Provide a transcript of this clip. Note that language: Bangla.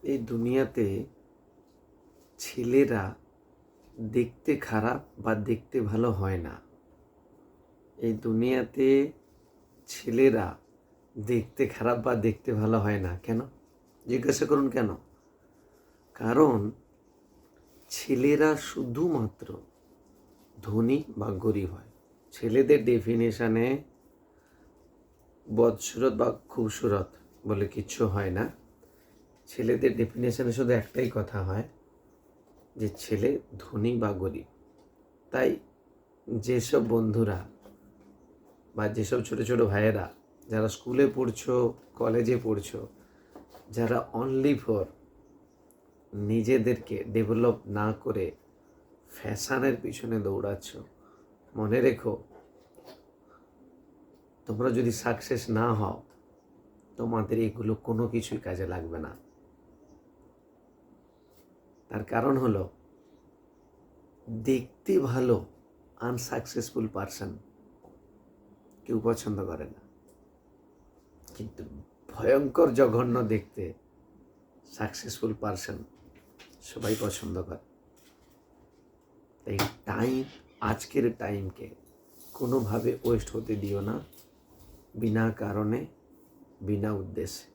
এই দুনিয়াতে ছেলেরা দেখতে খারাপ বা দেখতে ভালো হয় না। এই দুনিয়াতে ছেলেরা দেখতে খারাপ বা দেখতে ভালো হয় না। কেন? জিজ্ঞাসা করুন কেন? কারণ ছেলেরা শুধুমাত্র ধনী বা গরিব হয়। ছেলেদের ডেফিনেশনে বদসুরত বা খুবসুরত বলে কিচ্ছু হয় না। ছেলেদের ডেফিনেশনে শুধু একটাই কথা হয় যে ছেলে ধনী বা গরিব। তাই যেসব বন্ধুরা বা যেসব ছোটো ছোটো ভাইয়েরা যারা স্কুলে পড়ছো, কলেজে পড়ছো, যারা অনলি ফর নিজেদেরকে ডেভেলপ না করে ফ্যাশনের পিছনে দৌড়াচ্ছ, মনে রেখো তোমরা যদি সাকসেস না হও তোমাদের এগুলো কোনো কিছুই কাজে লাগবে না। তার কারণ হলো দেখতে ভালো আনসাকসেসফুল পারসন কেউ পছন্দ করে না, কিন্তু ভয়ঙ্কর জঘন্য দেখতে সাকসেসফুল পারসন সবাই পছন্দ করে। তাই আজকের টাইমকে কোনোভাবে ওয়েস্ট হতে দিও না বিনা কারণে, বিনা উদ্দেশ্যে।